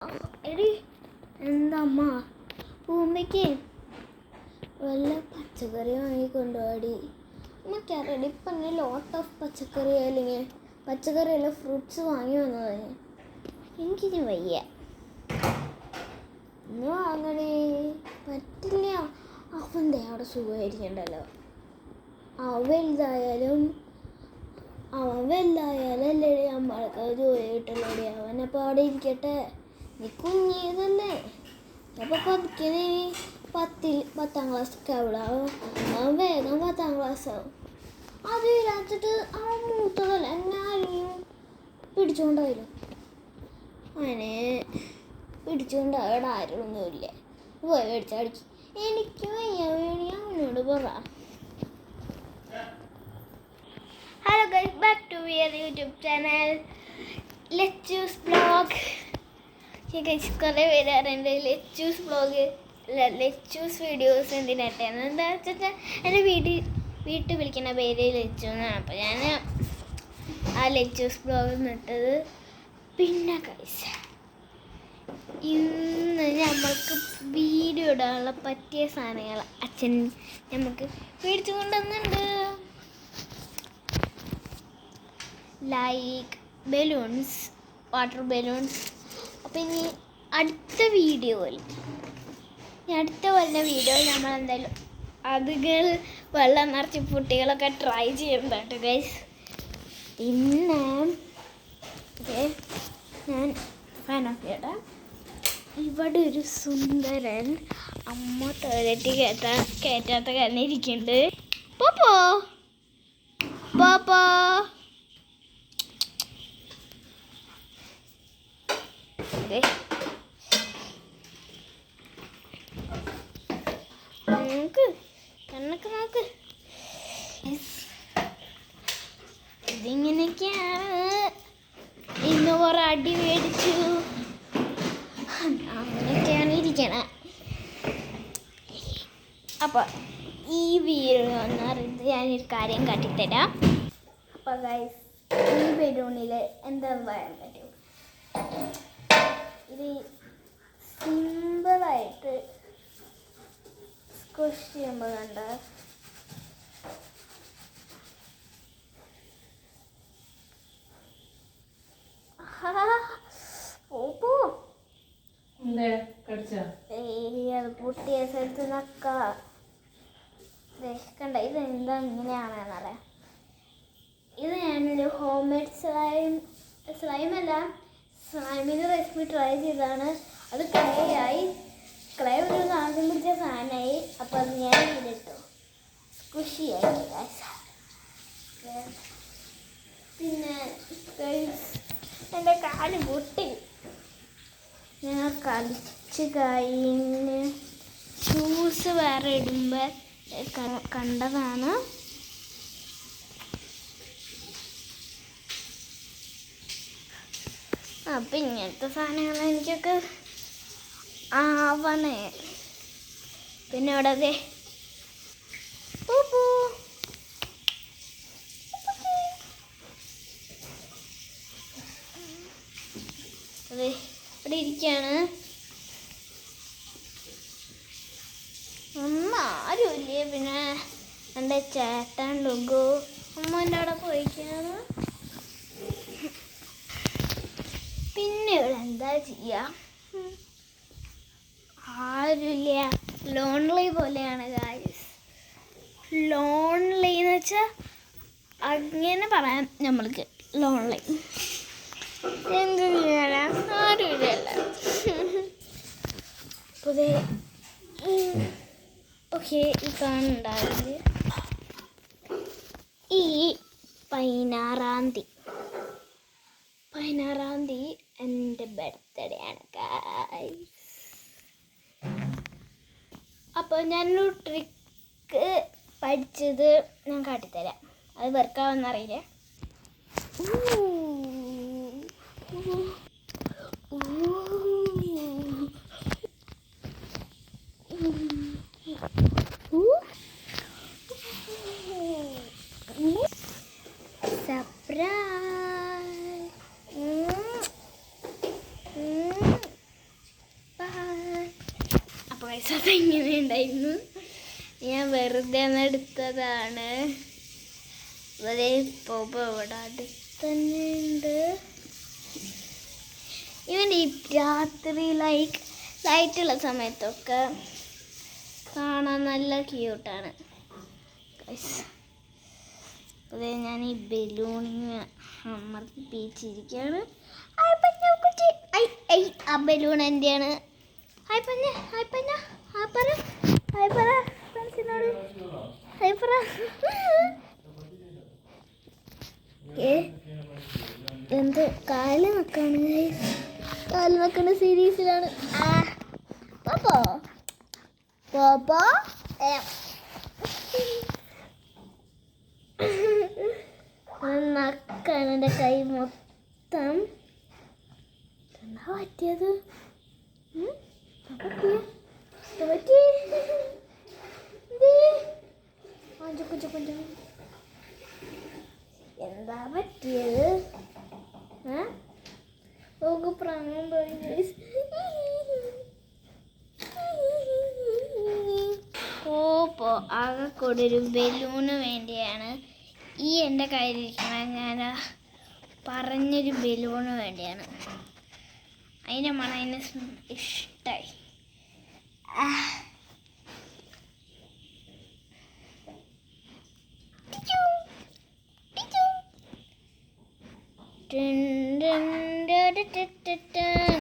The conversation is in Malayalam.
എടി എന്താമ്മ ഭൂമിക്ക് വല്ല പച്ചക്കറി വാങ്ങിക്കൊണ്ടുപോടി. എനിക്കറിയാം ഇപ്പം തന്നെ ലോട്ട് ഓഫ് പച്ചക്കറി അല്ലെങ്കിൽ പച്ചക്കറിയല്ല ഫ്രൂട്ട്സ് വാങ്ങി വന്നതാണ്. എനിക്കിനി വയ്യ, ഇന്ന് വാങ്ങണേ പറ്റില്ല. അവൻ്റെ അവിടെ സുഖമായിരിക്കണ്ടല്ലോ. അവൻ വലുതായാലല്ലേ നമ്മൾക്ക് ജോലി കിട്ടല്ലോടി. അവനപ്പോൾ അവിടെ ഇരിക്കട്ടെ. നീ കുഞ്ഞിയതല്ലേ, അപ്പോൾ പതുക്കെ പത്താം ക്ലാസ്സൊക്കെ ആവില്ല. അവൻ വേഗം 10ാം ക്ലാസ്സാവും. അത് വിചാരിച്ചിട്ട് അവൻ മൂത്തതല്ല, എന്നാരെയും പിടിച്ചുകൊണ്ടായാലും അവനെ പിടിച്ചുകൊണ്ടാവിടെ ആരൊന്നുമില്ല. പോയി മേടിച്ചടിക്കും. എനിക്ക് വയ്യ, വേണി അവനോട് പറ. Hello guys, back to your YouTube channel Lechu's blog. കുറേ പേര് അറിയണ്ട് ലെച്ചൂസ് ബ്ലോഗ് ലെച്ചൂസ് വീഡിയോസ് എന്തിനായിട്ടാണ്. എന്താ വെച്ചിട്ട് എൻ്റെ വീട്ടിൽ വിളിക്കുന്ന പേര് ലെച്ചു എന്നാണ്. അപ്പോൾ ഞാൻ ആ ലെച്ചൂസ് ബ്ലോഗ് ഇട്ടത്. പിന്നെ ഗൈസ്, ഇന്ന് നമ്മൾക്ക് വീഡിയോ ഇടാനുള്ള പറ്റിയ സാധനങ്ങൾ അച്ഛൻ നമുക്ക് മേടിച്ചു കൊണ്ടുവന്നുണ്ട്. Like balloons, water balloons. അപ്പം ഇനി അടുത്ത വരുന്ന വീഡിയോയിൽ നമ്മൾ എന്തായാലും അതുകൾ വെള്ളം നിറച്ച് കുട്ടികളൊക്കെ ട്രൈ ചെയ്യുന്നുണ്ട് ഗൈസ്. പിന്നെ ഞാൻ ഫാനൊക്കെ ഇവിടെ ഒരു സുന്ദരൻ അമ്മ ടോയ്ലറ്റ് കയറ്റാത്ത കാരണം ഇരിക്കുന്നുണ്ട്. പോപ്പോ പോപ്പോ നോക്ക്, കണ്ണൊക്കെ നോക്ക്. ഇതിങ്ങനെയൊക്കെയാണ്. ഇന്ന് കുറെ അടി മേടിച്ചു, അങ്ങനെയൊക്കെയാണ് ഇരിക്കണേ. അപ്പോൾ ഈ വീഡിയോ എന്നറിയത് ഞാനൊരു കാര്യം കാട്ടിത്തരാം. അപ്പോൾ ഗൈസ്, ഈ ബലൂണിൽ എന്താണെന്ന് പറയാൻ പറ്റും. ഇത് സിമ്പിളായിട്ട് സ്ക്വിഷ് ചെയ്യുമ്പോൾ കണ്ട അത് പൊട്ടിയ സ്ഥലത്ത് കണ്ട. ഇതെന്താ ഇങ്ങനെയാണെന്നറിയാം. ഇത് ഞാനൊരു ഹോം മെയ്ഡ് സ്ലൈമല്ല, സ്ലൈമിൻ്റെ റെസിപ്പി ട്രൈ ചെയ്തതാണ്. അത് ക്ലേ ഒരു നാശം പിടിച്ച സാധനമായി. അപ്പോൾ അത് ഞാൻ ഇതിലിട്ടു സ്ക്വിഷിയായി. പിന്നെ എൻ്റെ കാല് പൊട്ടി. ഞാൻ കളിച്ച് കഴിഞ്ഞ് ഷൂസ് വേറെ ഇടുമ്പോൾ കണ്ടതാണ്. അപ്പം ഇങ്ങനത്തെ സാധനങ്ങൾ എനിക്കൊക്കെ ആവണേ. പിന്നെ ഇവിടെ അതെ അതെ ഇവിടെ ഇരിക്കുകയാണ്. അമ്മ ആരുമില്ലേ. പിന്നെ എൻ്റെ ചേട്ടൻ ലുഗു അമ്മൻ്റെ അവിടെ പോയിക്കാണ്. പിന്നെ ഇവിടെ എന്താ ചെയ്യുക, ആരുമില്ല. ലോൺലി പോലെയാണ് ഗായ്സ്. ലോൺലി എന്ന് വെച്ചാൽ അങ്ങനെ പറയാം നമ്മൾക്ക്. ലോൺലി എന്ത് ചെയ്യാനാ, ആരുമില്ല. പുതിയ ഓക്കെ, ഇതാണ് ഉണ്ടായത്. ഈ 16-ാം തീയതി എൻ്റെ ബർത്ത്ഡേ ആണ് ഗായ്സ്. അപ്പോൾ ഞാനൊരു ട്രിക്ക് പഠിച്ചത് ഞാൻ കാട്ടിത്തരാം. അത് വർക്കാവുമെന്നറിയില്ല. സർപ്രൈസ്. ഗൈസ്, അതെങ്ങനെ ഉണ്ടായിരുന്നു? ഞാൻ വെറുതെ എടുത്തതാണ്. ഇവിടെ പോപ്പോ ഇവിടെ അടുത്ത് തന്നെ ഉണ്ട്. ഇവൻ ഈ രാത്രി ലൈറ്റുള്ള സമയത്തൊക്കെ കാണാൻ നല്ല ക്യൂട്ടാണ്. അതെ, ഞാൻ ഈ ബലൂണിന് അമർത്തിപ്പിച്ചിരിക്കുകയാണ്. ആ ബലൂൺ എന്റെയാണ്. ഹായ് പഞ്ഞ, ഹായ് പഞ്ഞ, ഹായ് പറ, ഹായ് പറ ഫ്രണ്ട്സിനോട്, ഹായ് പറ. എന്ത് കാല് വെക്കാണ്, കാല് വെക്കണ സീരീസിലാണ്. പോപ്പോ പോപ്പോ നക്കാണ് എൻ്റെ കൈ മൊത്തം. എന്താ പറ്റിയത്? എന്താ പറ്റിയത്? ഓക്ക് പ്രാണം പോയി. പോപ്പോ ആകെക്കൂടെ ഒരു ബലൂണ് വേണ്ടിയാണ് ഈ എൻ്റെ കയ്യിലിരിക്കണ. ഞാൻ പറഞ്ഞൊരു ബലൂണ് വേണ്ടിയാണ്. അതിൻ്റെ മണം അതിന് ഇഷ്ടമായി.